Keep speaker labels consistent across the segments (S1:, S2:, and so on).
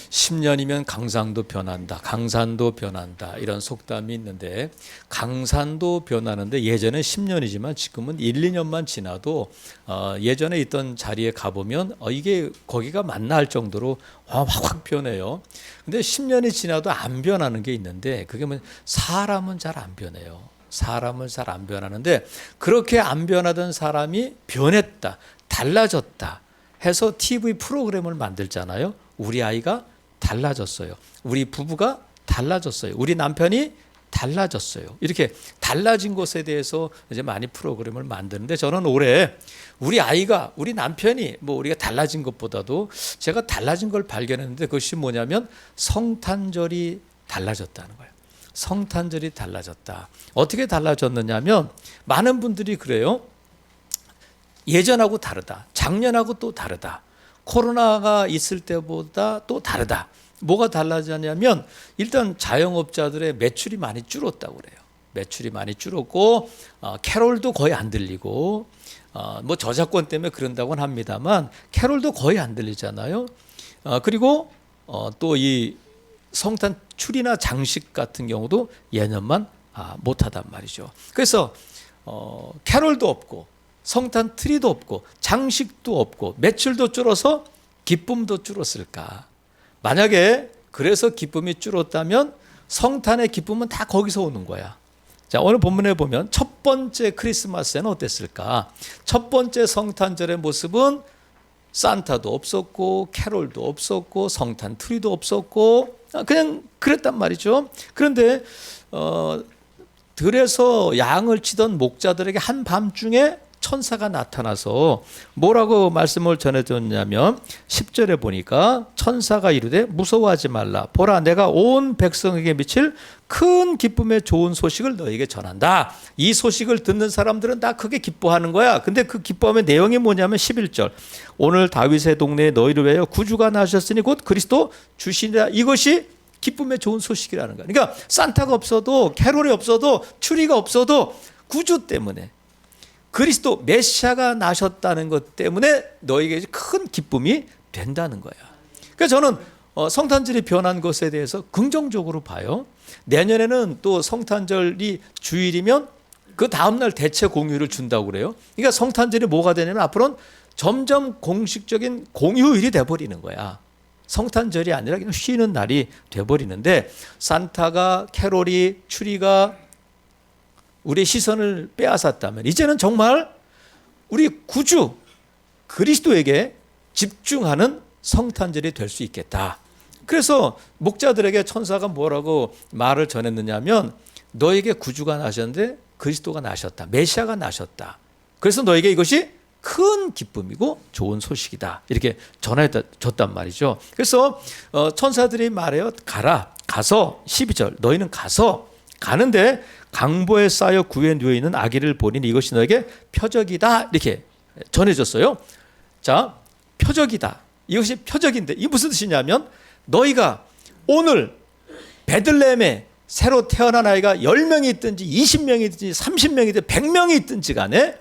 S1: 10년이면 강상도 변한다, 강산도 변한다 이런 속담이 있는데 강산도 변하는데 예전에 10년이지만 지금은 1, 2년만 지나도 예전에 있던 자리에 가보면 이게 거기가 맞나 할 정도로 확 변해요. 근데 10년이 지나도 안 변하는 게 있는데 그게 뭐냐, 사람은 잘 안 변해요. 사람은 잘 안 변하는데 그렇게 안 변하던 사람이 변했다, 달라졌다 해서 TV 프로그램을 만들잖아요. 우리 아이가 달라졌어요. 우리 부부가 달라졌어요. 우리 남편이 달라졌어요. 이렇게 달라진 것에 대해서 이제 많이 프로그램을 만드는데 저는 올해 우리 아이가, 우리 남편이 우리가 달라진 것보다도 제가 달라진 걸 발견했는데 그것이 뭐냐면 성탄절이 달라졌다는 거예요. 성탄절이 달라졌다. 어떻게 달라졌느냐면 많은 분들이 그래요. 예전하고 다르다. 작년하고 또 다르다. 코로나가 있을 때보다 또 다르다. 뭐가 달라졌냐면 일단 자영업자들의 매출이 많이 줄었다고 그래요. 매출이 많이 줄었고 캐롤도 거의 안 들리고 저작권 때문에 그런다고는 합니다만 캐롤도 거의 안 들리잖아요. 그리고 또 이 성탄 추리나 장식 같은 경우도 예년만 못하단 말이죠. 그래서 캐롤도 없고 성탄 트리도 없고 장식도 없고 매출도 줄어서 기쁨도 줄었을까? 만약에 그래서 기쁨이 줄었다면 성탄의 기쁨은 다 거기서 오는 거야. 자, 오늘 본문에 보면 첫 번째 크리스마스에는 어땠을까? 첫 번째 성탄절의 모습은 산타도 없었고 캐롤도 없었고 성탄 트리도 없었고 그냥 그랬단 말이죠. 그런데 들에서 양을 치던 목자들에게 한밤중에 천사가 나타나서 뭐라고 말씀을 전해줬냐면 10절에 보니까 천사가 이르되 무서워하지 말라. 보라, 내가 온 백성에게 미칠 큰 기쁨의 좋은 소식을 너에게 전한다. 이 소식을 듣는 사람들은 다 크게 기뻐하는 거야. 근데 그 기뻐함의 내용이 뭐냐면 11절. 오늘 다윗의 동네에 너희를 위하여 구주가 나셨으니 곧 그리스도 주시니라. 이것이 기쁨의 좋은 소식이라는 거야. 그러니까 산타가 없어도 캐롤이 없어도 추리가 없어도 구주 때문에 그리스도 메시아가 나셨다는 것 때문에 너에게 큰 기쁨이 된다는 거야. 그러니까 저는 성탄절이 변한 것에 대해서 긍정적으로 봐요. 내년에는 또 성탄절이 주일이면 그 다음날 대체 공휴일을 준다고 그래요. 그러니까 성탄절이 뭐가 되냐면 앞으로는 점점 공식적인 공휴일이 돼버리는 거야. 성탄절이 아니라 그냥 쉬는 날이 돼버리는데 산타가 캐롤이 추리가 우리의 시선을 빼앗았다면 이제는 정말 우리 구주 그리스도에게 집중하는 성탄절이 될 수 있겠다. 그래서 목자들에게 천사가 뭐라고 말을 전했느냐면 너에게 구주가 나셨는데 그리스도가 나셨다. 메시아가 나셨다. 그래서 너에게 이것이 큰 기쁨이고 좋은 소식이다. 이렇게 전해줬단 말이죠. 그래서 천사들이 말해요. 가서 12절 너희는 가는데 강보에 쌓여 구에 누워있는 아기를 보니 이것이 너에게 표적이다. 이렇게 전해졌어요. 자, 표적이다. 이것이 표적인데 이게 무슨 뜻이냐면 너희가 오늘 베들레헴에 새로 태어난 아이가 10명이 있든지 20명이 있든지 30명이 있든지 100명이 있든지 간에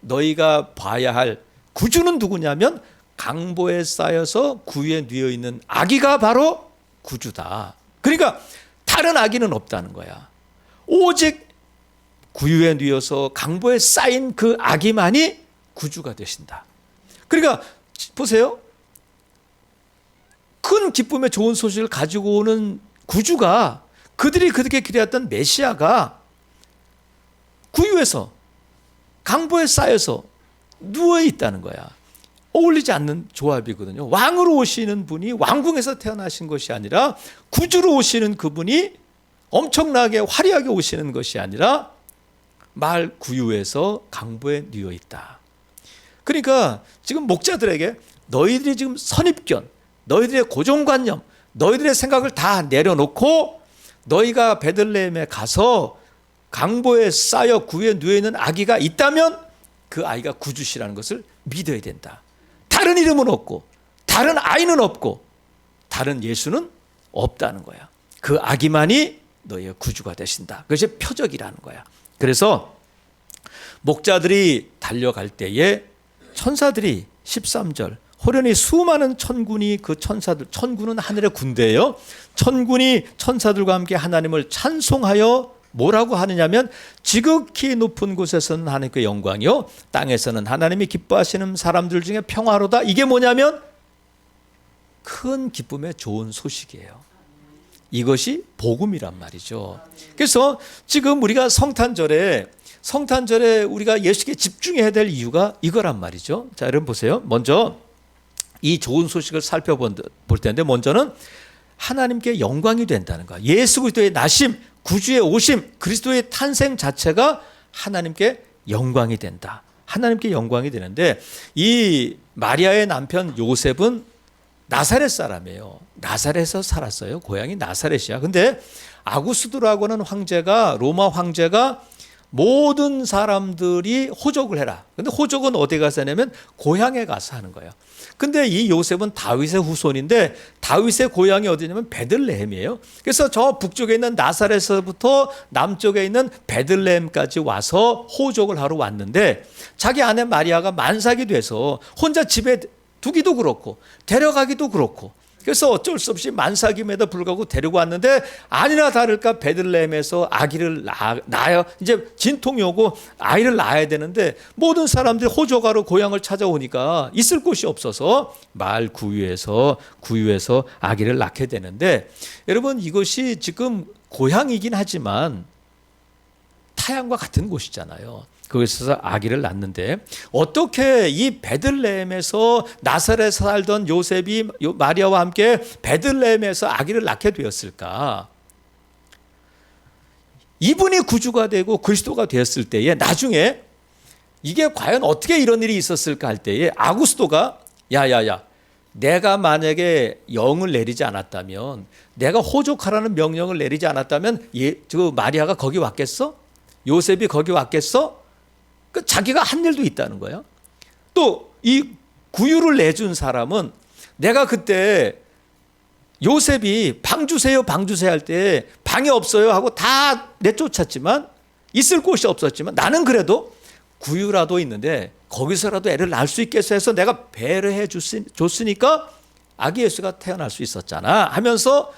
S1: 너희가 봐야 할 구주는 누구냐면 강보에 쌓여서 구에 누워있는 아기가 바로 구주다. 그러니까 다른 아기는 없다는 거야. 오직 구유에 누워서 강보에 쌓인 그 아기만이 구주가 되신다. 그러니까 보세요. 큰 기쁨의 좋은 소식을 가지고 오는 구주가 그들이 그렇게 기대했던 메시아가 구유에서 강보에 쌓여서 누워 있다는 거야. 어울리지 않는 조합이거든요. 왕으로 오시는 분이 왕궁에서 태어나신 것이 아니라 구주로 오시는 그분이 엄청나게 화려하게 오시는 것이 아니라 말 구유에서 강보에 누워 있다. 그러니까 지금 목자들에게 너희들이 지금 선입견, 너희들의 고정관념, 너희들의 생각을 다 내려놓고 너희가 베들레헴에 가서 강보에 쌓여 구에 누워 있는 아기가 있다면 그 아이가 구주시라는 것을 믿어야 된다. 다른 이름은 없고 다른 아이는 없고 다른 예수는 없다는 거야. 그 아기만이 너희의 구주가 되신다. 그것이 표적이라는 거야. 그래서 목자들이 달려갈 때에 천사들이 13절 호련히 수많은 천군이 그 천사들, 천군은 하늘의 군대예요. 천군이 천사들과 함께 하나님을 찬송하여 뭐라고 하느냐면 지극히 높은 곳에서는 하나님께 영광이요 땅에서는 하나님이 기뻐하시는 사람들 중에 평화로다. 이게 뭐냐면 큰 기쁨의 좋은 소식이에요. 이것이 복음이란 말이죠. 그래서 지금 우리가 성탄절에 우리가 예수께 집중해야 될 이유가 이거란 말이죠. 자, 여러분 보세요. 먼저 이 좋은 소식을 살펴볼 텐데 먼저는 하나님께 영광이 된다는 거야. 예수 그리스도의 나심, 구주의 오심, 그리스도의 탄생 자체가 하나님께 영광이 된다. 하나님께 영광이 되는데 이 마리아의 남편 요셉은 나사렛 사람이에요. 나사렛에서 살았어요. 고향이 나사렛이야. 근데 아구스도라고 하는 황제가, 로마 황제가 모든 사람들이 호적을 해라. 근데 호적은 어디 가서 하냐면 고향에 가서 하는 거예요. 근데 이 요셉은 다윗의 후손인데 다윗의 고향이 어디냐면 베들레헴이에요. 그래서 저 북쪽에 있는 나사렛에서부터 남쪽에 있는 베들레헴까지 와서 호적을 하러 왔는데 자기 아내 마리아가 만삭이 돼서 혼자 집에 두기도 그렇고 데려가기도 그렇고 그래서 어쩔 수 없이 만삭임에도 불구하고 데리고 왔는데 아니나 다를까 베들레헴에서 아기를 낳아요. 이제 진통이 오고 아이를 낳아야 되는데 모든 사람들이 호적하러 고향을 찾아오니까 있을 곳이 없어서 마을 구유에서 아기를 낳게 되는데 여러분 이것이 지금 고향이긴 하지만 타향과 같은 곳이잖아요. 거기서 아기를 낳는데 어떻게 이 베들레헴에서 나사렛에 살던 요셉이 마리아와 함께 베들레헴에서 아기를 낳게 되었을까? 이분이 구주가 되고 그리스도가 되었을 때에 나중에 이게 과연 어떻게 이런 일이 있었을까 할 때에 아구스도가 야야야 내가 만약에 영을 내리지 않았다면 내가 호족하라는 명령을 내리지 않았다면 저 마리아가 거기 왔겠어? 요셉이 거기 왔겠어? 자기가 한 일도 있다는 거예요. 또 이 구유를 내준 사람은 내가 그때 요셉이 방 주세요 할 때 방이 없어요 하고 다 내쫓았지만 있을 곳이 없었지만 나는 그래도 구유라도 있는데 거기서라도 애를 낳을 수 있겠어 해서 내가 배려해 줬으니까 아기 예수가 태어날 수 있었잖아 하면서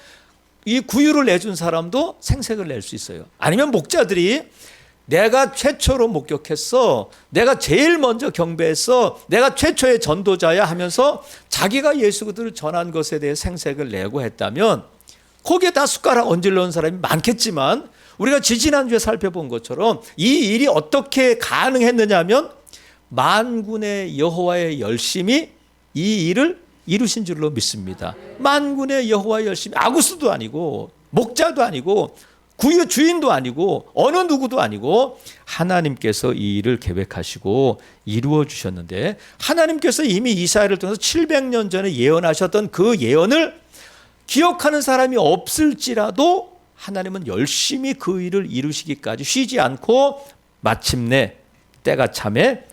S1: 이 구유를 내준 사람도 생색을 낼 수 있어요. 아니면 목자들이 내가 최초로 목격했어. 내가 제일 먼저 경배했어. 내가 최초의 전도자야 하면서 자기가 예수 그리스도를 전한 것에 대해 생색을 내고 했다면 거기에 다 숟가락 얹으려 온 사람이 많겠지만 우리가 지지난주에 살펴본 것처럼 이 일이 어떻게 가능했느냐 하면 만군의 여호와의 열심이 이 일을 이루신 줄로 믿습니다. 만군의 여호와의 열심이 아구스도 아니고 목자도 아니고 구유 주인도 아니고 어느 누구도 아니고 하나님께서 이 일을 계획하시고 이루어 주셨는데 하나님께서 이미 이사야를 통해서 700년 전에 예언하셨던 그 예언을 기억하는 사람이 없을지라도 하나님은 열심히 그 일을 이루시기까지 쉬지 않고 마침내 때가 참에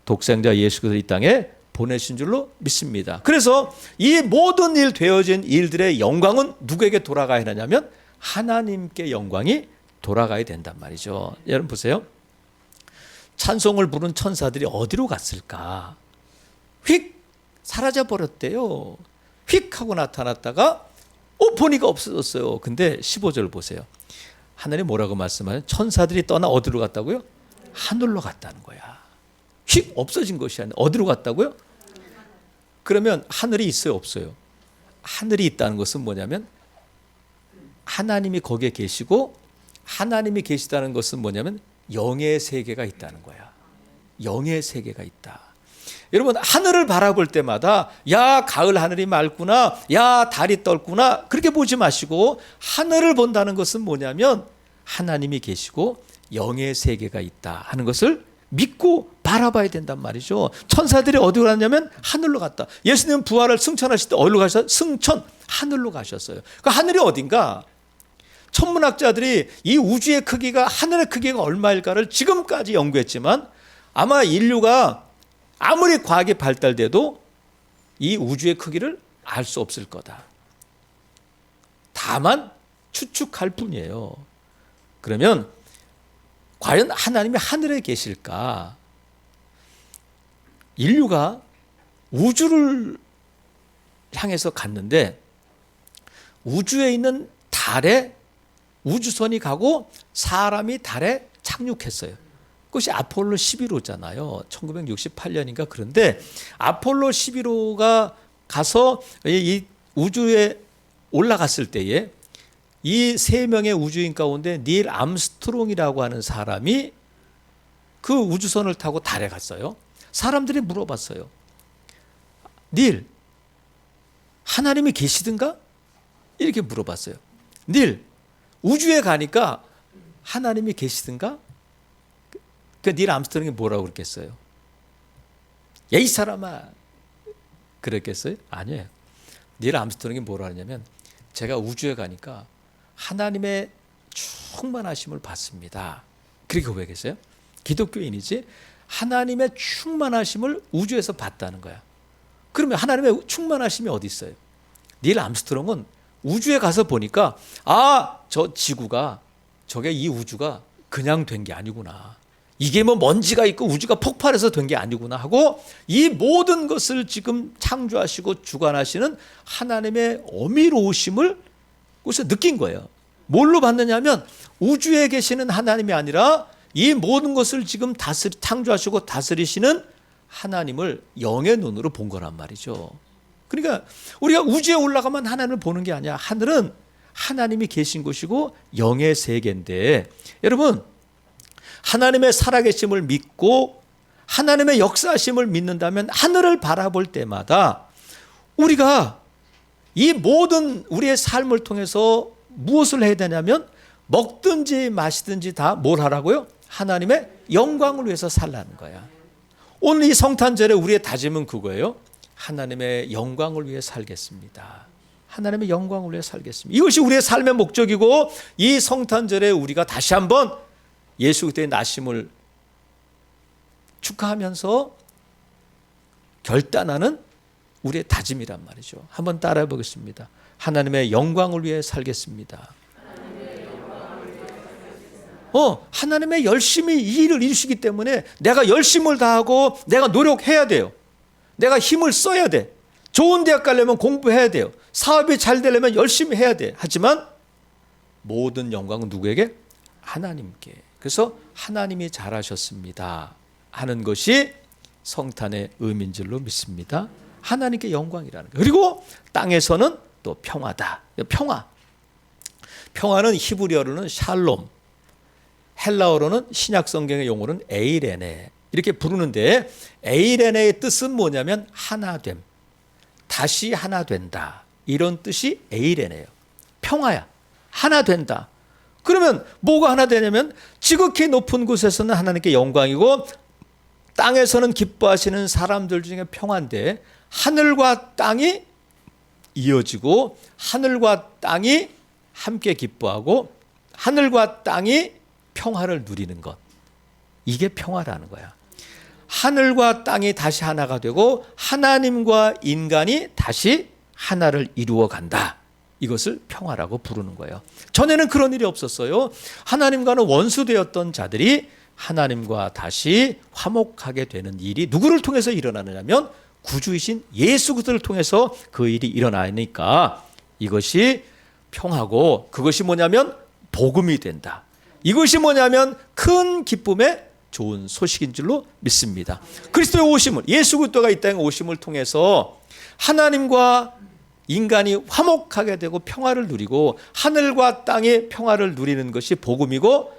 S1: 독생자 예수 그리스도를 이 땅에 보내신 줄로 믿습니다. 그래서 이 모든 일 되어진 일들의 영광은 누구에게 돌아가야 하냐면 하나님께 영광이 돌아가야 된단 말이죠. 여러분 보세요. 찬송을 부른 천사들이 어디로 갔을까? 휙 사라져 버렸대요. 휙 하고 나타났다가 보니까 없어졌어요. 근데 15절 보세요. 하늘이 뭐라고 말씀하세요? 천사들이 떠나 어디로 갔다고요? 하늘로 갔다는 거야. 휙 없어진 것이 아니라 어디로 갔다고요? 그러면 하늘이 있어요, 없어요? 하늘이 있다는 것은 뭐냐면 하나님이 거기에 계시고 하나님이 계시다는 것은 뭐냐면 영의 세계가 있다는 거야. 영의 세계가 있다. 여러분 하늘을 바라볼 때마다 야 가을 하늘이 맑구나, 야 달이 떴구나 그렇게 보지 마시고 하늘을 본다는 것은 뭐냐면 하나님이 계시고 영의 세계가 있다 하는 것을 믿고 바라봐야 된단 말이죠. 천사들이 어디로 갔냐면 하늘로 갔다. 예수님 부활을 승천하실 때 어디로 가셨어요? 승천, 하늘로 가셨어요. 그 하늘이 어딘가? 천문학자들이 이 우주의 크기가 하늘의 크기가 얼마일까를 지금까지 연구했지만 아마 인류가 아무리 과학이 발달돼도 이 우주의 크기를 알 수 없을 거다. 다만 추측할 뿐이에요. 그러면 과연 하나님이 하늘에 계실까? 인류가 우주를 향해서 갔는데 우주에 있는 달에 우주선이 가고 사람이 달에 착륙했어요. 그것이 아폴로 11호잖아요. 1968년인가. 그런데 아폴로 11호가 가서 이 우주에 올라갔을 때에 이 세 명의 우주인 가운데 닐 암스트롱이라고 하는 사람이 그 우주선을 타고 달에 갔어요. 사람들이 물어봤어요. 닐, 하나님이 계시든가? 이렇게 물어봤어요. 닐, 우주에 가니까 하나님이 계시든가? 닐 암스트롱이 뭐라고 그랬겠어요? 야, 이 사람아! 그랬겠어요? 아니에요. 닐 암스트롱이 뭐라 하냐면 제가 우주에 가니까 하나님의 충만하심을 받습니다. 그렇게 고백했어요. 기독교인이지 하나님의 충만하심을 우주에서 받다는 거야. 그러면 하나님의 충만하심이 어디 있어요? 닐 암스트롱은 우주에 가서 보니까 저 지구가 저게 이 우주가 그냥 된 게 아니구나. 이게 뭐 먼지가 있고 우주가 폭발해서 된 게 아니구나 하고 이 모든 것을 지금 창조하시고 주관하시는 하나님의 어미로우심을 그래서 느낀 거예요. 뭘로 봤느냐면 우주에 계시는 하나님이 아니라 이 모든 것을 지금 창조하시고 다스리시는 하나님을 영의 눈으로 본 거란 말이죠. 그러니까 우리가 우주에 올라가면 하나님을 보는 게 아니야. 하늘은 하나님이 계신 곳이고 영의 세계인데 여러분 하나님의 살아계심을 믿고 하나님의 역사하심을 믿는다면 하늘을 바라볼 때마다 우리가 이 모든 우리의 삶을 통해서 무엇을 해야 되냐면 먹든지 마시든지 다 뭘 하라고요? 하나님의 영광을 위해서 살라는 거야. 오늘 이 성탄절에 우리의 다짐은 그거예요. 하나님의 영광을 위해 살겠습니다. 하나님의 영광을 위해 살겠습니다. 이것이 우리의 삶의 목적이고 이 성탄절에 우리가 다시 한번 예수 그리스도의 나심을 축하하면서 결단하는 우리의 다짐이란 말이죠. 한번 따라해 보겠습니다. 하나님의 영광을 위해 살겠습니다. 하나님의 열심히 이 일을 이루시기 때문에 내가 열심을 다하고 내가 노력해야 돼요. 내가 힘을 써야 돼. 좋은 대학 가려면 공부해야 돼요. 사업이 잘 되려면 열심히 해야 돼. 하지만 모든 영광은 누구에게? 하나님께. 그래서 하나님이 잘하셨습니다 하는 것이 성탄의 의미인 줄로 믿습니다. 하나님께 영광이라는 거예요. 그리고 땅에서는 또 평화다. 평화는 히브리어로는 샬롬, 헬라어로는 신약 성경의 용어로는 에이레네 이렇게 부르는데 에이레네의 뜻은 뭐냐면 하나됨, 다시 하나 된다 이런 뜻이 에이레네예요. 평화야. 하나 된다. 그러면 뭐가 하나 되냐면 지극히 높은 곳에서는 하나님께 영광이고 땅에서는 기뻐하시는 사람들 중에 평화인데 하늘과 땅이 이어지고 하늘과 땅이 함께 기뻐하고 하늘과 땅이 평화를 누리는 것. 이게 평화라는 거야. 하늘과 땅이 다시 하나가 되고 하나님과 인간이 다시 하나를 이루어 간다. 이것을 평화라고 부르는 거예요. 전에는 그런 일이 없었어요. 하나님과는 원수되었던 자들이 하나님과 다시 화목하게 되는 일이 누구를 통해서 일어나느냐면 구주이신 예수 그리스도를 통해서 그 일이 일어나니까 이것이 평화고 그것이 뭐냐면 복음이 된다. 이것이 뭐냐면 큰 기쁨의 좋은 소식인 줄로 믿습니다. 그리스도의 오심을 예수 그리스도가 이 땅에 오심을 통해서 하나님과 인간이 화목하게 되고 평화를 누리고 하늘과 땅의 평화를 누리는 것이 복음이고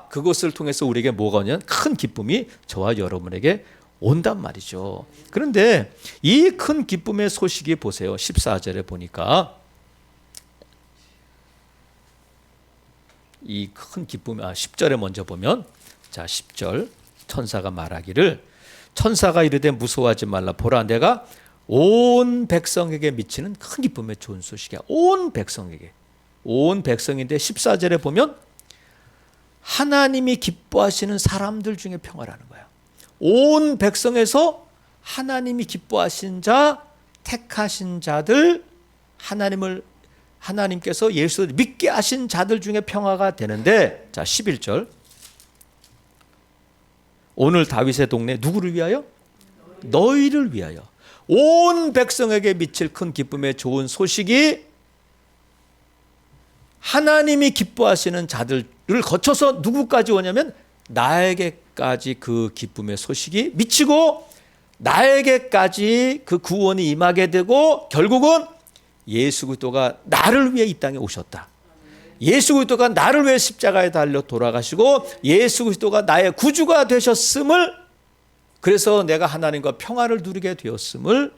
S1: 그것을 통해서 우리에게 뭐가 오냐면 큰 기쁨이 저와 여러분에게 온단 말이죠. 그런데 이 큰 기쁨의 소식이 보세요. 14절에 보니까 이 큰 기쁨 10절에 먼저 보면 자 10절 천사가 말하기를 천사가 이르되 무서워하지 말라 보라 내가 온 백성에게 미치는 큰 기쁨의 좋은 소식이야. 온 백성에게. 온 백성인데 14절에 보면 하나님이 기뻐하시는 사람들 중에 평화라는 거야. 온 백성에서 하나님이 기뻐하신 자, 택하신 자들, 하나님께서 예수를 믿게 하신 자들 중에 평화가 되는데 자 11절 오늘 다윗의 동네 누구를 위하여? 너희를 위하여. 온 백성에게 미칠 큰 기쁨의 좋은 소식이 하나님이 기뻐하시는 자들을 거쳐서 누구까지 오냐면 나에게까지 그 기쁨의 소식이 미치고 나에게까지 그 구원이 임하게 되고 결국은 예수 그리스도가 나를 위해 이 땅에 오셨다. 예수 그리스도가 나를 위해 십자가에 달려 돌아가시고 예수 그리스도가 나의 구주가 되셨음을, 그래서 내가 하나님과 평화를 누리게 되었음을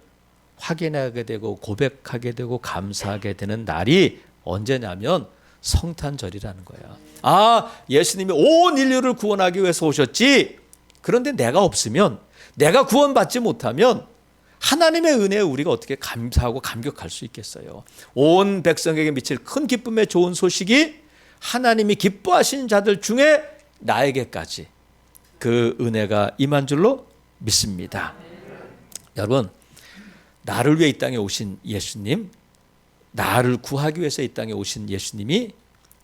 S1: 확인하게 되고 고백하게 되고 감사하게 되는 날이 언제냐면 성탄절이라는 거야. 아, 예수님이 온 인류를 구원하기 위해서 오셨지. 그런데 내가 없으면, 내가 구원받지 못하면 하나님의 은혜에 우리가 어떻게 감사하고 감격할 수 있겠어요? 온 백성에게 미칠 큰 기쁨의 좋은 소식이 하나님이 기뻐하시는 자들 중에 나에게까지 그 은혜가 임한 줄로 믿습니다. 여러분, 나를 위해 이 땅에 오신 예수님, 나를 구하기 위해서 이 땅에 오신 예수님이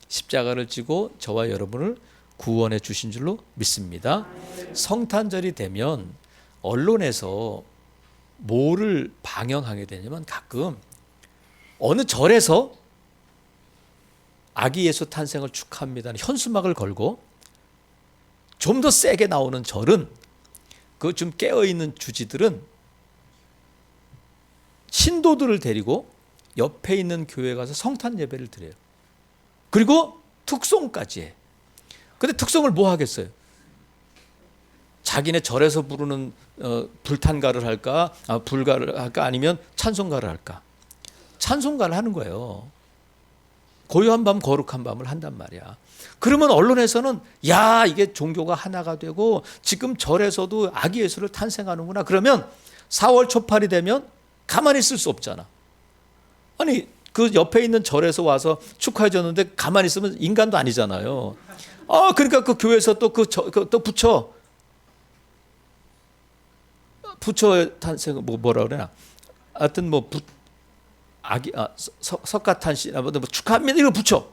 S1: 십자가를 지고 저와 여러분을 구원해 주신 줄로 믿습니다. 성탄절이 되면 언론에서 뭐를 방영하게 되냐면 가끔 어느 절에서 아기 예수 탄생을 축하합니다는 현수막을 걸고, 좀 더 세게 나오는 절은, 그 좀 깨어있는 주지들은 신도들을 데리고 옆에 있는 교회에 가서 성탄 예배를 드려요. 그리고 특송까지 해. 근데 특송을 뭐 하겠어요? 자기네 절에서 부르는 불탄가를 할까, 불가를 할까, 아니면 찬송가를 할까? 찬송가를 하는 거예요. 고요한 밤 거룩한 밤을 한단 말이야. 그러면 언론에서는 야, 이게 종교가 하나가 되고 지금 절에서도 아기 예수를 탄생하는구나. 그러면 4월 초팔이 되면 가만히 있을 수 없잖아. 아니, 그 옆에 있는 절에서 와서 축하해 줬는데 가만히 있으면 인간도 아니잖아요. 그러니까 그 교회에서 또 또 부처의 탄생, 뭐라 그러나, 하여튼 석가탄신, 뭐 축하합니다, 이거 부처.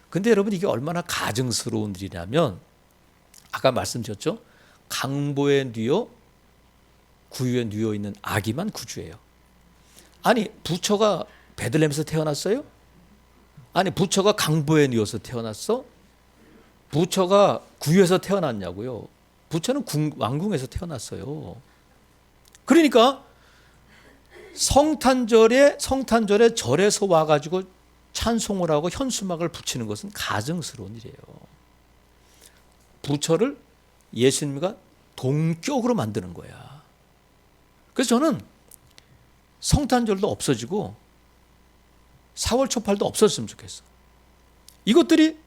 S1: 근데 여러분, 이게 얼마나 가증스러운 일이냐면, 아까 말씀드렸죠? 강보에 뉘어 구유에 뉘어 있는 아기만 구주예요. 아니, 부처가 베들레헴에서 태어났어요? 아니, 부처가 강보에 뉘어서 태어났어? 부처가 구유에서 태어났냐고요? 부처는 왕궁에서 태어났어요. 그러니까 성탄절에 절에서 와가지고 찬송을 하고 현수막을 붙이는 것은 가증스러운 일이에요. 부처를 예수님과 동격으로 만드는 거야. 그래서 저는 성탄절도 없어지고 4월 초팔도 없었으면 좋겠어. 이것들이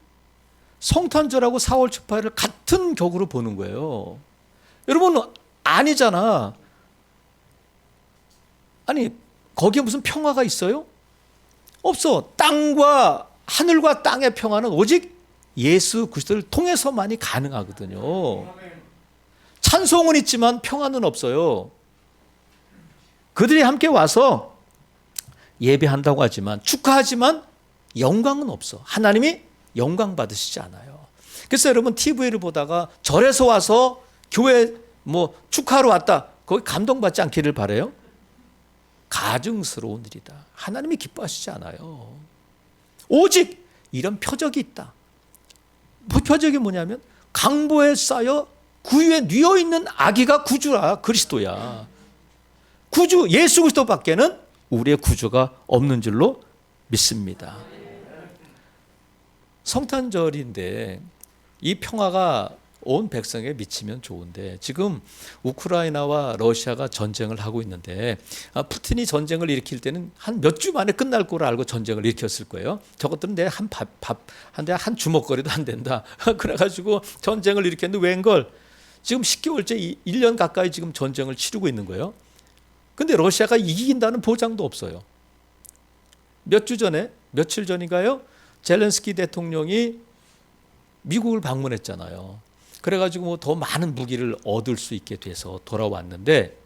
S1: 성탄절하고 4월 초팔을 같은 격으로 보는 거예요. 여러분, 아니잖아. 아니, 거기에 무슨 평화가 있어요? 없어. 하늘과 땅의 평화는 오직 예수 그리스도를 통해서만이 가능하거든요. 찬송은 있지만 평화는 없어요. 그들이 함께 와서 예배한다고 하지만, 축하하지만 영광은 없어. 하나님이 영광 받으시지 않아요. 그래서 여러분, TV를 보다가 절에서 와서 교회 축하하러 왔다, 거기 감동받지 않기를 바라요. 가증스러운 일이다. 하나님이 기뻐하시지 않아요. 오직 이런 표적이 있다. 표적이 뭐냐면 강보에 쌓여 구유에 뉘어 있는 아기가 구주라, 그리스도야. 구주 예수 그리스도밖에는 우리의 구주가 없는 줄로 믿습니다. 성탄절인데 이 평화가 온 백성에 미치면 좋은데, 지금 우크라이나와 러시아가 전쟁을 하고 있는데, 푸틴이 전쟁을 일으킬 때는 한 몇 주 만에 끝날 거로 알고 전쟁을 일으켰을 거예요. 저것들은 내 한 주먹거리도 안 된다. 그래가지고 전쟁을 일으켰는데 웬걸 지금 10개월째 1년 가까이 지금 전쟁을 치르고 있는 거예요. 근데 러시아가 이긴다는 보장도 없어요. 며칠 전인가요? 젤렌스키 대통령이 미국을 방문했잖아요. 그래가지고 더 많은 무기를 얻을 수 있게 돼서 돌아왔는데,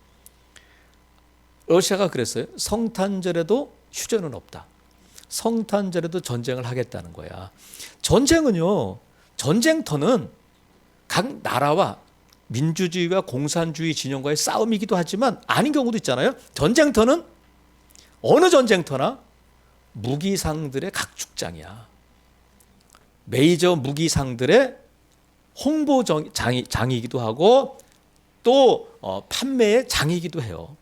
S1: 러시아가 그랬어요. 성탄절에도 휴전은 없다. 성탄절에도 전쟁을 하겠다는 거야. 전쟁은요, 전쟁터는 각 나라와 민주주의와 공산주의 진영과의 싸움이기도 하지만 아닌 경우도 있잖아요. 전쟁터는 어느 전쟁터나 무기상들의 각축장이야. 메이저 무기상들의 홍보장이기도 하고 또 판매의 장이기도 해요.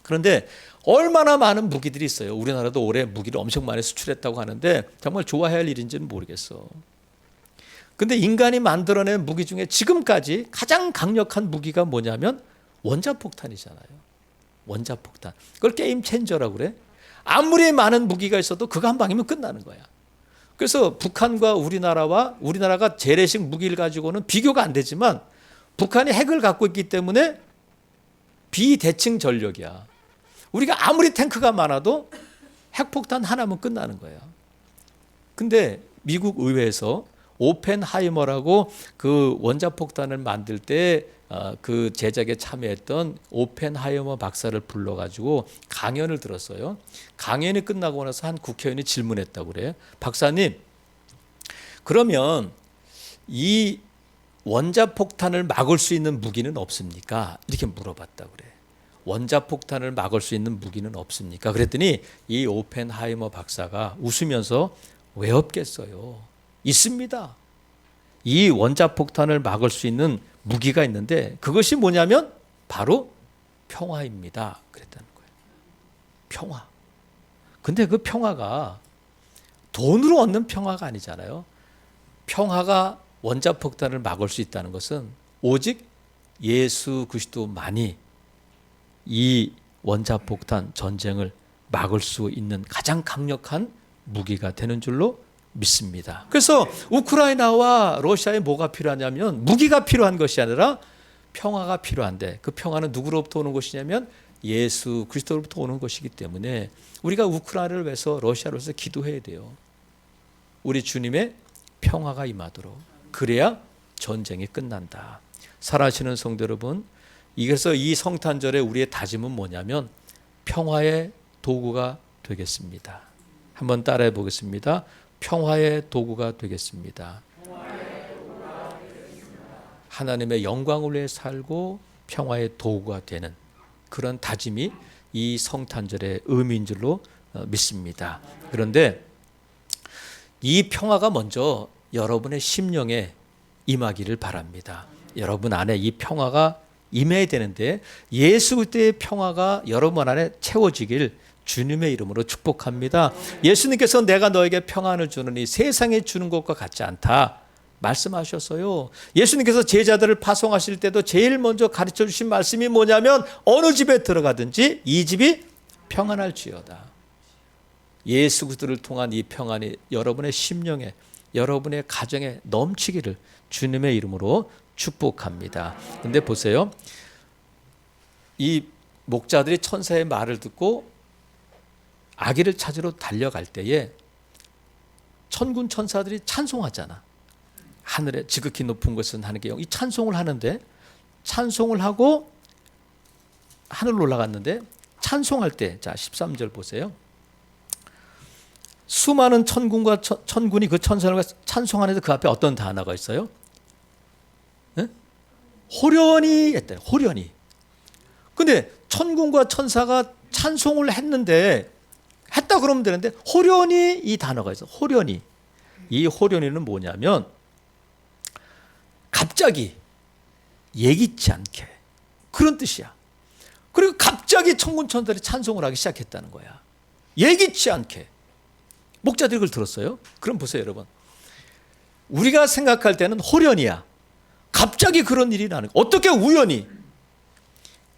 S1: 그런데 얼마나 많은 무기들이 있어요. 우리나라도 올해 무기를 엄청 많이 수출했다고 하는데 정말 좋아해야 할 일인지는 모르겠어. 근데 인간이 만들어낸 무기 중에 지금까지 가장 강력한 무기가 뭐냐면 원자폭탄이잖아요. 원자폭탄. 그걸 게임 체인저라고 그래. 아무리 많은 무기가 있어도 그거 한 방이면 끝나는 거야. 그래서 북한과 우리나라가 재래식 무기를 가지고는 비교가 안 되지만 북한이 핵을 갖고 있기 때문에 비대칭 전력이야. 우리가 아무리 탱크가 많아도 핵폭탄 하나면 끝나는 거예요. 근데 미국 의회에서 오펜하이머라고 그 원자폭탄을 만들 때 그 제작에 참여했던 오펜하이머 박사를 불러가지고 강연을 들었어요. 강연이 끝나고 나서 한 국회의원이 질문했다고 그래요. 박사님, 그러면 이 원자폭탄을 막을 수 있는 무기는 없습니까? 이렇게 물어봤다고 그래. 원자폭탄을 막을 수 있는 무기는 없습니까? 그랬더니 이 오펜하이머 박사가 웃으면서 왜 없겠어요? 있습니다. 이 원자폭탄을 막을 수 있는 무기가 있는데 그것이 뭐냐면 바로 평화입니다. 그랬다는 거예요. 평화. 근데 그 평화가 돈으로 얻는 평화가 아니잖아요. 평화가 원자폭탄을 막을 수 있다는 것은 오직 예수 그리스도만이 이 원자폭탄 전쟁을 막을 수 있는 가장 강력한 무기가 되는 줄로 믿습니다. 그래서 우크라이나와 러시아에 뭐가 필요하냐면 무기가 필요한 것이 아니라 평화가 필요한데 그 평화는 누구로부터 오는 것이냐면 예수 그리스도로부터 오는 것이기 때문에 우리가 우크라이나를 위해서 러시아를 위해서 기도해야 돼요. 우리 주님의 평화가 임하도록. 그래야 전쟁이 끝난다. 살아계시는 성도 여러분, 그래서 이 성탄절에 우리의 다짐은 뭐냐면 평화의 도구가 되겠습니다. 한번 따라해 보겠습니다. 평화의 도구가 되겠습니다. 하나님의 영광을 위해 살고 평화의 도구가 되는 그런 다짐이 이 성탄절의 의미인 줄로 믿습니다. 그런데 이 평화가 먼저 여러분의 심령에 임하기를 바랍니다. 여러분 안에 이 평화가 임해야 되는데 예수 그리스도의 평화가 여러분 안에 채워지길 주님의 이름으로 축복합니다. 예수님께서 내가 너에게 평안을 주느니 세상에 주는 것과 같지 않다 말씀하셨어요. 예수님께서 제자들을 파송하실 때도 제일 먼저 가르쳐 주신 말씀이 뭐냐면 어느 집에 들어가든지 이 집이 평안할지어다. 예수 그리스도를 통한 이 평안이 여러분의 심령에 여러분의 가정에 넘치기를 주님의 이름으로 축복합니다. 근데 보세요. 이 목자들이 천사의 말을 듣고 아기를 찾으러 달려갈 때에 천군 천사들이 찬송하잖아. 하늘에 지극히 높은 곳은 하나님께 이 찬송을 하는데 찬송을 하고 하늘로 올라갔는데 찬송할 때 자 13절 보세요. 수많은 천군이 그 천사를 찬송하는데 그 앞에 어떤 단어가 있어요? 네? 호련히 했대요. 호련히. 근데 천군과 천사가 찬송을 했다 그러면 되는데 호련히 이 단어가 있어. 호련히. 이 호련히는 뭐냐면 갑자기 예기치 않게 그런 뜻이야. 그리고 갑자기 천군 천사들이 찬송을 하기 시작했다는 거야. 예기치 않게. 목자들이 그걸 들었어요. 그럼 보세요, 여러분. 우리가 생각할 때는 호련이야. 갑자기 그런 일이 나는 거야. 어떻게 우연히?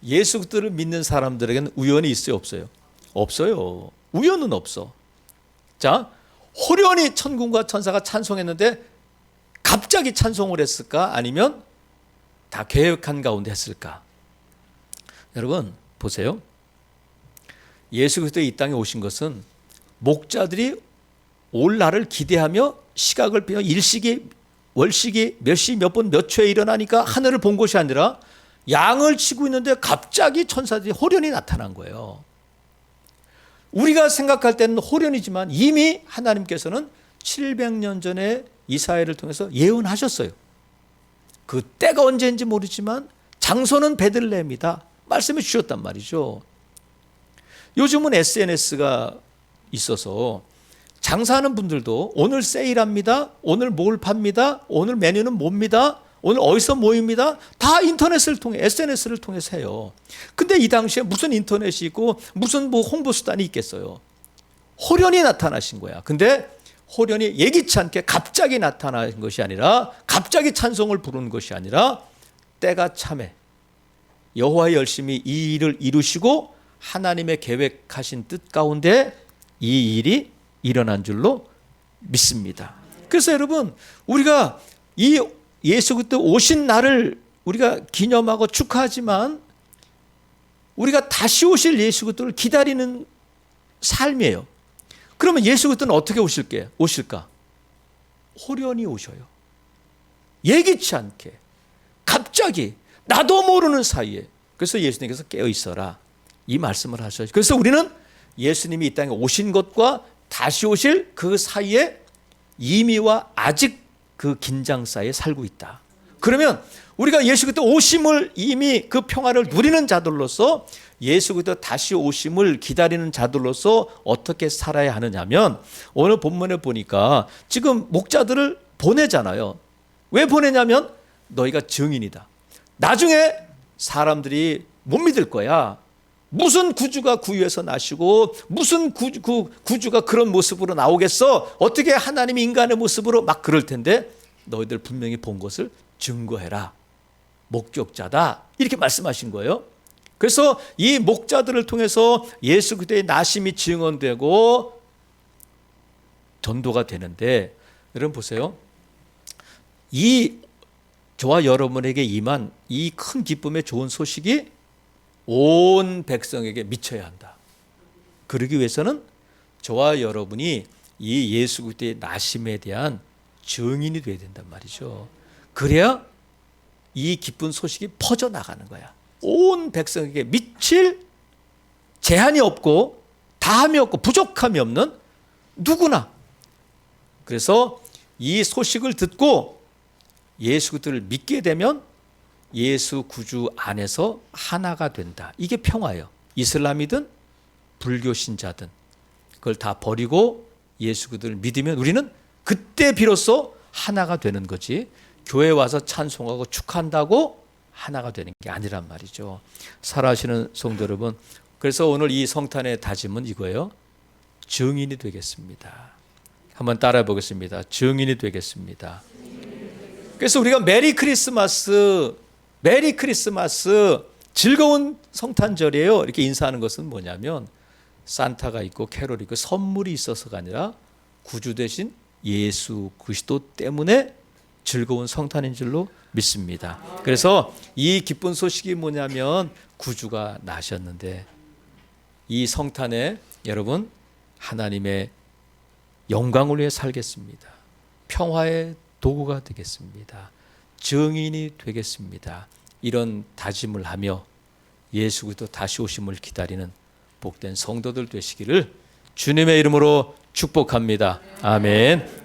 S1: 예수 그리스도를 믿는 사람들에게는 우연이 있어요, 없어요? 없어요. 우연은 없어. 자, 호련히 천군과 천사가 찬송했는데 갑자기 찬송을 했을까? 아니면 다 계획한 가운데 했을까? 여러분 보세요. 예수 그리스도의 이 땅에 오신 것은 목자들이 올 날을 기대하며 시각을 비워 일시기, 월시기 몇 시, 몇 분, 몇 초에 일어나니까 하늘을 본 것이 아니라 양을 치고 있는데 갑자기 천사들이 호련히 나타난 거예요. 우리가 생각할 때는 호련이지만 이미 하나님께서는 700년 전에 이사야를 통해서 예언하셨어요. 그 때가 언제인지 모르지만 장소는 베들레헴이다 말씀해 주셨단 말이죠. 요즘은 SNS가 있어서 장사하는 분들도 오늘 세일합니다, 오늘 뭘 팝니다, 오늘 메뉴는 뭡니다, 오늘 어디서 모입니다, 다 인터넷을 통해 SNS를 통해서 해요. 근데 이 당시에 무슨 인터넷이 있고 무슨 뭐 홍보 수단이 있겠어요. 호련히 나타나신 거야. 근데 호련히 예기치 않게 갑자기 나타난 것이 아니라, 갑자기 찬송을 부르는 것이 아니라 때가 참에 여호와의 열심히 이 일을 이루시고 하나님의 계획하신 뜻 가운데 이 일이 일어난 줄로 믿습니다. 그래서 여러분, 우리가 이 예수 그리스도 오신 날을 우리가 기념하고 축하하지만 우리가 다시 오실 예수 그리스도를 기다리는 삶이에요. 그러면 예수 그리스도는 어떻게 오실까? 호련히 오셔요. 예기치 않게, 갑자기, 나도 모르는 사이에. 그래서 예수님께서 깨어 있어라 이 말씀을 하셔요. 그래서 우리는 예수님이 이 땅에 오신 것과 다시 오실 그 사이에 이미와 아직 그 긴장 사이에 살고 있다. 그러면 우리가 예수 그리스도 오심을 이미 그 평화를 누리는 자들로서, 예수 그리스도 다시 오심을 기다리는 자들로서 어떻게 살아야 하느냐면, 오늘 본문에 보니까 지금 목자들을 보내잖아요. 왜 보내냐면 너희가 증인이다. 나중에 사람들이 못 믿을 거야. 무슨 구주가 구유에서 나시고 무슨 구주가 그런 모습으로 나오겠어? 어떻게 하나님이 인간의 모습으로 막 그럴 텐데 너희들 분명히 본 것을 증거해라. 목격자다. 이렇게 말씀하신 거예요. 그래서 이 목자들을 통해서 예수 그리스도의 나심이 증언되고 전도가 되는데, 여러분 보세요. 이 저와 여러분에게 임한 이 큰 기쁨의 좋은 소식이 온 백성에게 미쳐야 한다. 그러기 위해서는 저와 여러분이 이 예수 그리스도의 나심에 대한 증인이 되어야 된단 말이죠. 그래야 이 기쁜 소식이 퍼져나가는 거야. 온 백성에게 미칠 제한이 없고 다함이 없고 부족함이 없는 누구나. 그래서 이 소식을 듣고 예수 그리스도를 믿게 되면 예수 구주 안에서 하나가 된다. 이게 평화예요. 이슬람이든 불교 신자든 그걸 다 버리고 예수 그리스도를 믿으면 우리는 그때 비로소 하나가 되는 거지, 교회 와서 찬송하고 축한다고 하나가 되는 게 아니란 말이죠. 살아가시는 성도 여러분, 그래서 오늘 이 성탄의 다짐은 이거예요. 증인이 되겠습니다. 한번 따라해 보겠습니다. 증인이 되겠습니다. 그래서 우리가 메리 크리스마스 즐거운 성탄절이에요 이렇게 인사하는 것은 뭐냐면, 산타가 있고 캐롤이 있고 선물이 있어서가 아니라 구주 되신 예수 그리스도 때문에 즐거운 성탄인 줄로 믿습니다. 그래서 이 기쁜 소식이 뭐냐면 구주가 나셨는데, 이 성탄에 여러분 하나님의 영광을 위해 살겠습니다. 평화의 도구가 되겠습니다. 증인이 되겠습니다. 이런 다짐을 하며 예수 그리스도 다시 오심을 기다리는 복된 성도들 되시기를 주님의 이름으로 축복합니다. 아멘.